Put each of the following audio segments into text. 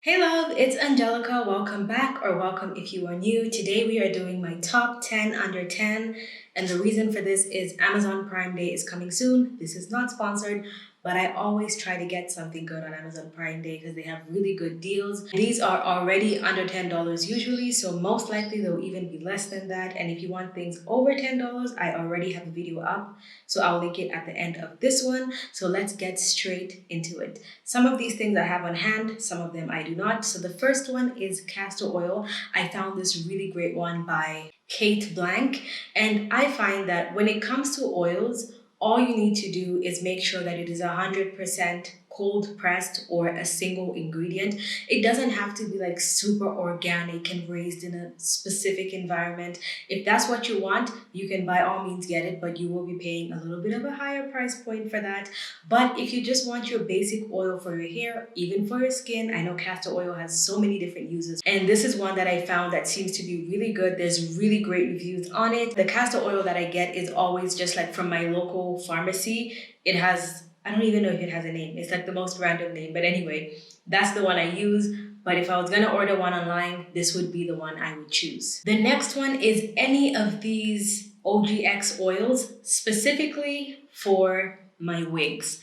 Hey love, it's Angelica. Welcome back or welcome if you are new. Today we are doing my top 10 under 10, and the reason for this is Amazon Prime Day is coming soon. This is not sponsored, but I always try to get something good on Amazon Prime Day because they have really good deals. These are already under $10 usually, so most likely they'll even be less than that. And if you want things over $10, I already have a video up, so I'll link it at the end of this one. So let's get straight into it. Some of these things I have on hand, some of them I do not. So the first one is castor oil. I found this really great one by Kate Blank. And I find that when it comes to oils, all you need to do is make sure that it is 100% cold pressed or a single ingredient. It doesn't have to be like super organic and raised in a specific environment. If that's what you want, you can by all means get it, but you will be paying a little bit of a higher price point for that. But if you just want your basic oil for your hair, even for your skin, I know castor oil has so many different uses. And this is one that I found that seems to be really good. There's really great reviews on it. The castor oil that I get is always just like from my local pharmacy. It has, I don't even know if it has a name. It's like the most random name. But anyway, that's the one I use. But if I was going to order one online, this would be the one I would choose. The next one is any of these OGX oils, specifically for my wigs.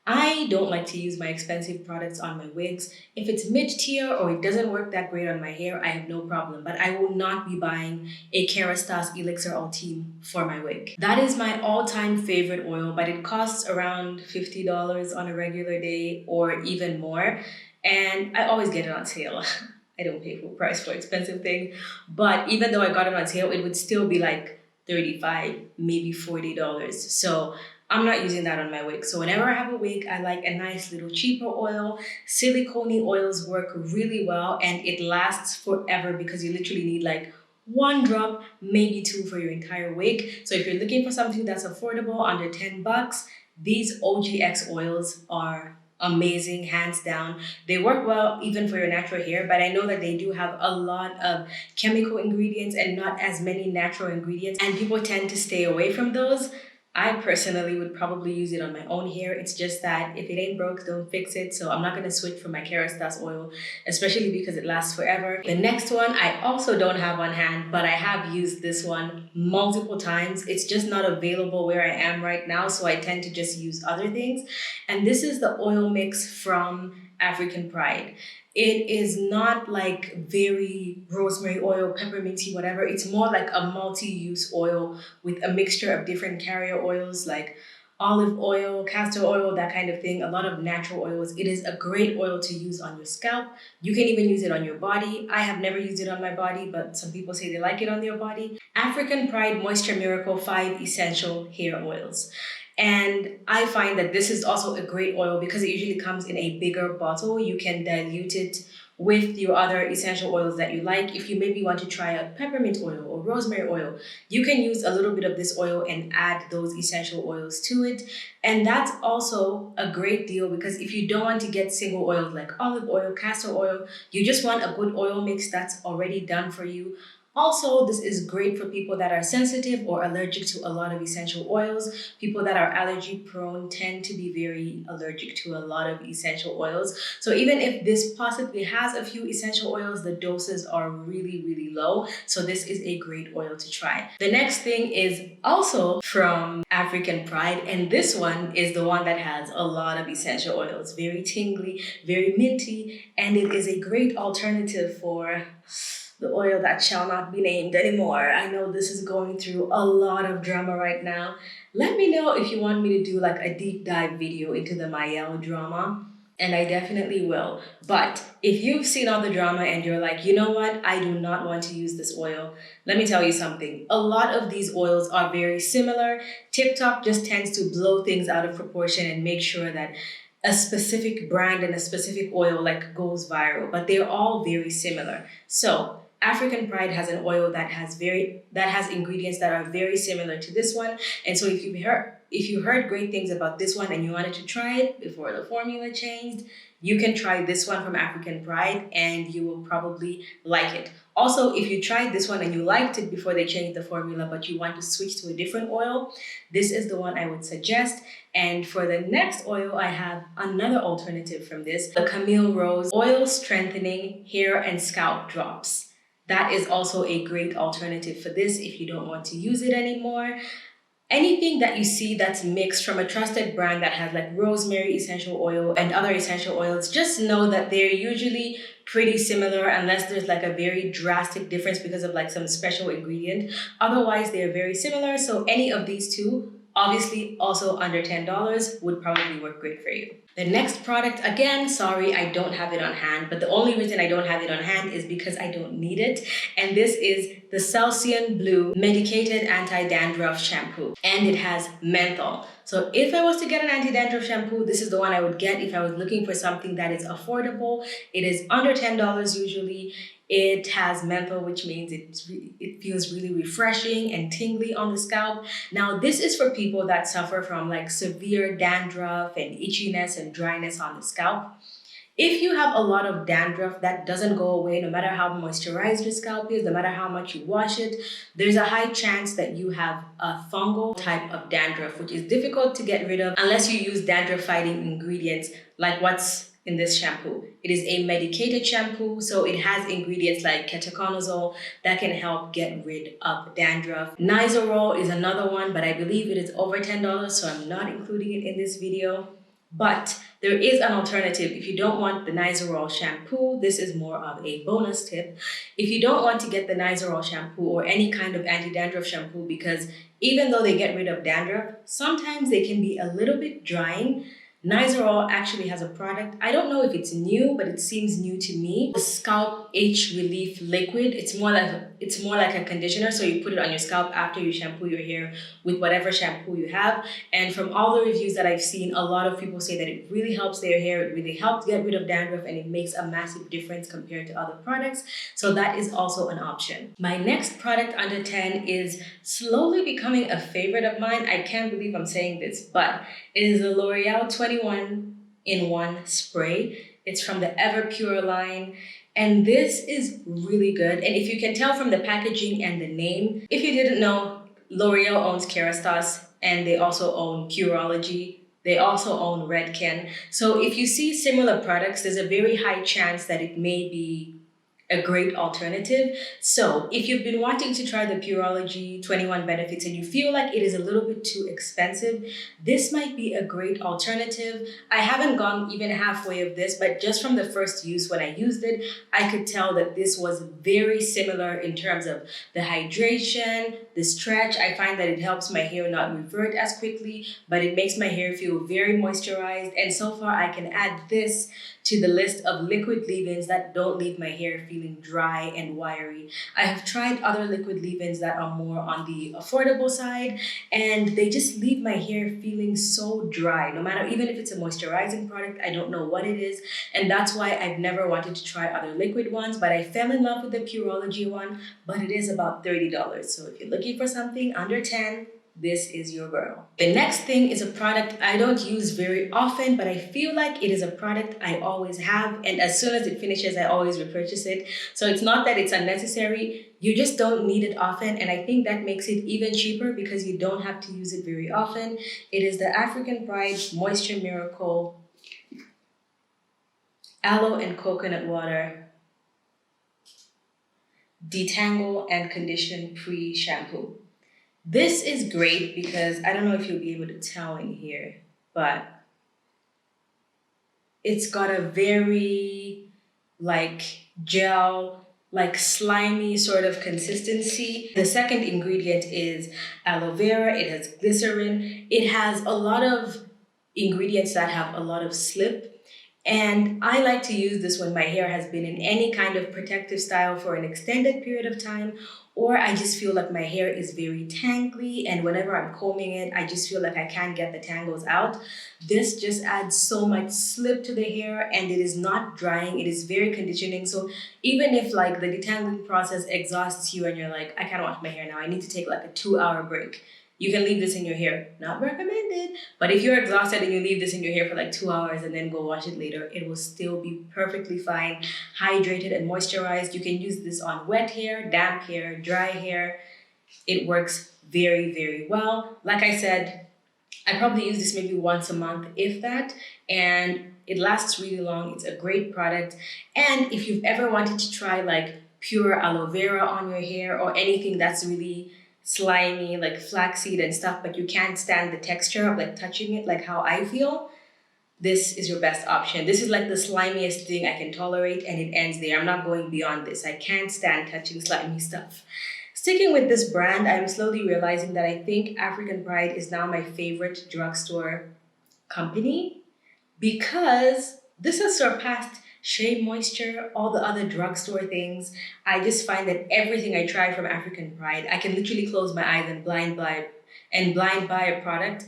I don't like to use my expensive products on my wigs. If it's mid-tier or it doesn't work that great on my hair, I have no problem. But I will not be buying a Kerastase Elixir Ultime for my wig. That is my all-time favorite oil, but it costs around $50 on a regular day or even more. And I always get it on sale. I don't pay full price for expensive things. But even though I got it on sale, it would still be like $35, maybe $40. So I'm not using that on my wig. So whenever I have a wig, I like a nice little cheaper oil. Silicone oils work really well and it lasts forever because you literally need like one drop, maybe two for your entire wig. So if you're looking for something that's affordable, under $10, these OGX oils are amazing, hands down. They work well even for your natural hair, but I know that they do have a lot of chemical ingredients and not as many natural ingredients, and people tend to stay away from those. I personally would probably use it on my own hair. It's just that if it ain't broke, don't fix it. So I'm not going to switch from my Kerastase oil, especially because it lasts forever. The next one I also don't have on hand, but I have used this one multiple times. It's just not available where I am right now, so I tend to just use other things. And this is the oil mix from African Pride. It is not like very rosemary oil, pepperminty, whatever. It's more like a multi-use oil with a mixture of different carrier oils like olive oil, castor oil, that kind of thing, a lot of natural oils. It is a great oil to use on your scalp. You can even use it on your body. I have never used it on my body, but some people say they like it on their body. African Pride Moisture Miracle 5 Essential Hair Oils. And I find that this is also a great oil because it usually comes in a bigger bottle. You can dilute it with your other essential oils that you like. If you maybe want to try out peppermint oil or rosemary oil, you can use a little bit of this oil and add those essential oils to it. And that's also a great deal because if you don't want to get single oils like olive oil, castor oil, you just want a good oil mix that's already done for you. Also, this is great for people that are sensitive or allergic to a lot of essential oils. People that are allergy prone tend to be very allergic to a lot of essential oils. So even if this possibly has a few essential oils, the doses are really, really low. So this is a great oil to try. The next thing is also from African Pride, and this one is the one that has a lot of essential oils. Very tingly, very minty, and it is a great alternative for the oil that shall not be named anymore. I know this is going through a lot of drama right now. Let me know if you want me to do like a deep dive video into the Mayel drama, and I definitely will. But if you've seen all the drama and you're like, you know what, I do not want to use this oil, let me tell you something. A lot of these oils are very similar. TikTok just tends to blow things out of proportion and make sure that a specific brand and a specific oil like goes viral, but they're all very similar. So African Pride has an oil that has ingredients that are very similar to this one. And so if you heard great things about this one and you wanted to try it before the formula changed, you can try this one from African Pride and you will probably like it. Also, if you tried this one and you liked it before they changed the formula, but you want to switch to a different oil, this is the one I would suggest. And for the next oil, I have another alternative from this, the Camille Rose Oil Strengthening Hair and Scalp Drops. That is also a great alternative for this if you don't want to use it anymore. Anything that you see that's mixed from a trusted brand that has like rosemary essential oil and other essential oils, just know that they're usually pretty similar unless there's like a very drastic difference because of like some special ingredient. Otherwise, they're very similar. So any of these two, obviously also under $10, would probably work great for you. The next product, again, sorry, I don't have it on hand, but the only reason I don't have it on hand is because I don't need it. And this is the Celian Blue Medicated Anti-Dandruff Shampoo. And it has menthol. So if I was to get an anti-dandruff shampoo, this is the one I would get if I was looking for something that is affordable. It is under $10 usually. It has menthol, which means it feels really refreshing and tingly on the scalp. Now, this is for people that suffer from like severe dandruff and itchiness and dryness on the scalp. If you have a lot of dandruff that doesn't go away, no matter how moisturized your scalp is, no matter how much you wash it, there's a high chance that you have a fungal type of dandruff, which is difficult to get rid of unless you use dandruff-fighting ingredients like what's in this shampoo. It is a medicated shampoo, so it has ingredients like ketoconazole that can help get rid of dandruff. Nizoral is another one, but I believe it is over $10, so I'm not including it in this video. But there is an alternative. If you don't want the Nizoral shampoo, this is more of a bonus tip. If you don't want to get the Nizoral shampoo or any kind of anti-dandruff shampoo, because even though they get rid of dandruff, sometimes they can be a little bit drying. Nizoral actually has a product. I don't know if it's new, but it seems new to me. The Scalp H Relief Liquid. It's more like a conditioner, so you put it on your scalp after you shampoo your hair with whatever shampoo you have. And from all the reviews that I've seen, a lot of people say that it really helps their hair. It really helps get rid of dandruff, and it makes a massive difference compared to other products. So that is also an option. My next product under 10 is slowly becoming a favorite of mine. I can't believe I'm saying this, but it is the L'Oreal 21 In1 Spray. It's from the Ever Pure line. And this is really good. And if you can tell from the packaging and the name, if you didn't know, L'Oreal owns Kerastase and they also own Curology. They also own Redken. So if you see similar products, there's a very high chance that it may be a great alternative. So if you've been wanting to try the Curology 21 Benefits and you feel like it is a little bit too expensive, this might be a great alternative. I haven't gone even halfway of this, but just from the first use when I used it, I could tell that this was very similar in terms of the hydration, the stretch. I find that it helps my hair not revert as quickly, but it makes my hair feel very moisturized. And so far I can add this to the list of liquid leave-ins that don't leave my hair feeling dry and wiry. I have tried other liquid leave-ins that are more on the affordable side, and they just leave my hair feeling so dry. No matter, even if it's a moisturizing product, I don't know what it is, and that's why I've never wanted to try other liquid ones, but I fell in love with the Curology one, but it is about $30. So if you're looking for something under 10, this is your girl. The next thing is a product I don't use very often, but I feel like it is a product I always have, and as soon as it finishes, I always repurchase it. So it's not that it's unnecessary, you just don't need it often, and I think that makes it even cheaper because you don't have to use it very often. It is the African Pride Moisture Miracle Aloe and Coconut Water Detangle and Condition Pre-Shampoo. This is great because I don't know if you'll be able to tell in here, but it's got a very like gel, like slimy sort of consistency. The second ingredient is aloe vera. It has glycerin. It has a lot of ingredients that have a lot of slip. And I like to use this when my hair has been in any kind of protective style for an extended period of time, or I just feel like my hair is very tangly, and whenever I'm combing it, I just feel like I can't get the tangles out. This just adds so much slip to the hair, and it is not drying. It is very conditioning. So even if like the detangling process exhausts you and you're like, I can't wash my hair now, I need to take like a 2-hour break, you can leave this in your hair. Not recommended. But if you're exhausted and you leave this in your hair for like 2 hours and then go wash it later, it will still be perfectly fine, hydrated and moisturized. You can use this on wet hair, damp hair, dry hair. It works very, very well. Like I said, I probably use this maybe once a month, if that, and it lasts really long. It's a great product. And if you've ever wanted to try like pure aloe vera on your hair or anything that's really slimy, like flaxseed and stuff, but you can't stand the texture of like touching it, like how I feel, this is your best option. This is like the slimiest thing I can tolerate, and it ends there. I'm not going beyond this. I can't stand touching slimy stuff. Sticking with this brand, I'm slowly realizing that I think African Pride is now my favorite drugstore company because this has surpassed Shea Moisture, all the other drugstore things. I just find that everything I try from African Pride, I can literally close my eyes and blind buy a product,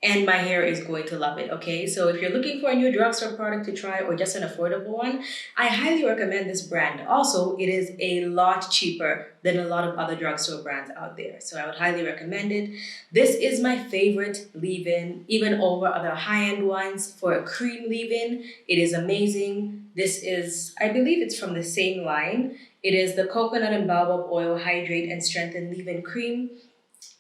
and my hair is going to love it, okay? So if you're looking for a new drugstore product to try or just an affordable one, I highly recommend this brand. Also, it is a lot cheaper than a lot of other drugstore brands out there. So I would highly recommend it. This is my favorite leave-in, even over other high-end ones. For a cream leave-in, it is amazing. This is, I believe it's from the same line. It is the Coconut and Baobab Oil Hydrate and Strengthen Leave-In Cream.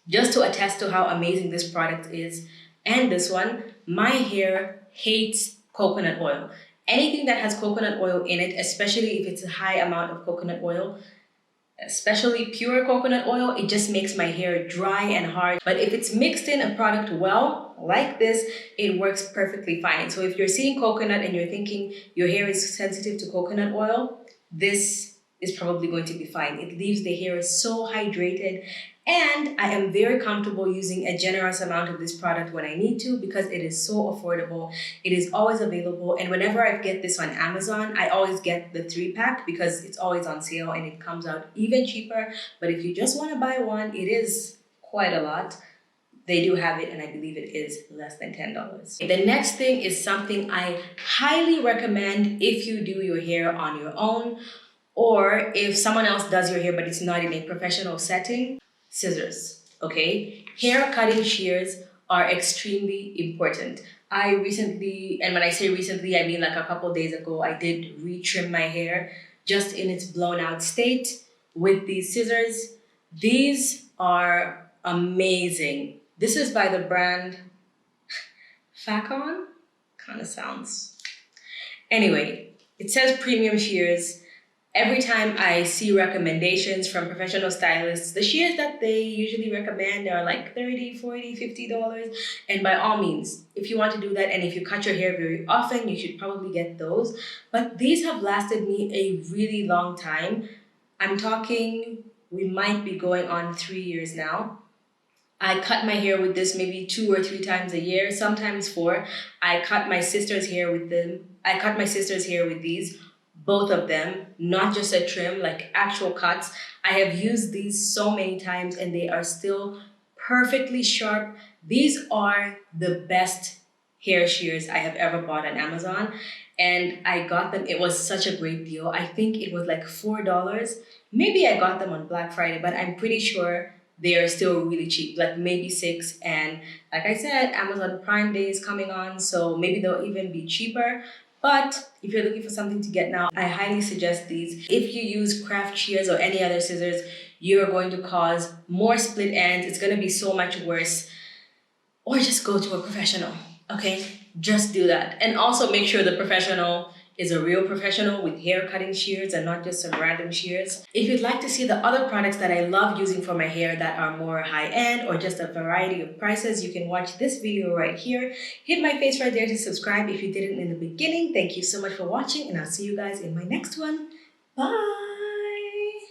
Just to attest to how amazing this product is, and this one, my hair hates coconut oil. Anything that has coconut oil in it, especially if it's a high amount of coconut oil, especially pure coconut oil, it just makes my hair dry and hard. But if it's mixed in a product well, like this, it works perfectly fine. So if you're seeing coconut and you're thinking your hair is sensitive to coconut oil, this is probably going to be fine. It leaves the hair so hydrated, and I am very comfortable using a generous amount of this product when I need to because it is so affordable. It is always available, and whenever I get this on Amazon, I always get the 3-pack because it's always on sale and it comes out even cheaper. But if you just want to buy one, it is quite a lot. They do have it, and I believe it is less than $10. The next thing is something I highly recommend if you do your hair on your own, or if someone else does your hair but it's not in a professional setting. Scissors, okay? Hair cutting shears are extremely important. I recently, and when I say recently, I mean like a couple days ago, I did retrim my hair just in its blown out state with these scissors. These are amazing. This is by the brand Facon. Kind of sounds. Anyway, it says premium shears. Every time I see recommendations from professional stylists, the shears that they usually recommend are like $30, $40, $50. And by all means, if you want to do that and if you cut your hair very often, you should probably get those. But these have lasted me a really long time. I'm talking, we might be going on 3 years now. I cut my hair with this maybe 2 or 3 times a year, sometimes 4. I cut my sister's hair with them. I cut my sister's hair with these. Both of them, not just a trim, like actual cuts. I have used these so many times and they are still perfectly sharp. These are the best hair shears I have ever bought on Amazon. And I got them, it was such a great deal. I think it was like $4. Maybe I got them on Black Friday, but I'm pretty sure they are still really cheap, like maybe $6. And like I said, Amazon Prime Day is coming on, so maybe they'll even be cheaper. But if you're looking for something to get now, I highly suggest these. If you use craft shears or any other scissors, you're going to cause more split ends. It's going to be so much worse. Or just go to a professional, okay? Just do that. And also make sure the professional is a real professional with hair cutting shears and not just some random shears. If you'd like to see the other products that I love using for my hair that are more high-end or just a variety of prices, you can watch this video right here. Hit my face right there to subscribe if you didn't in the beginning. Thank you so much for watching, and I'll see you guys in my next one. Bye!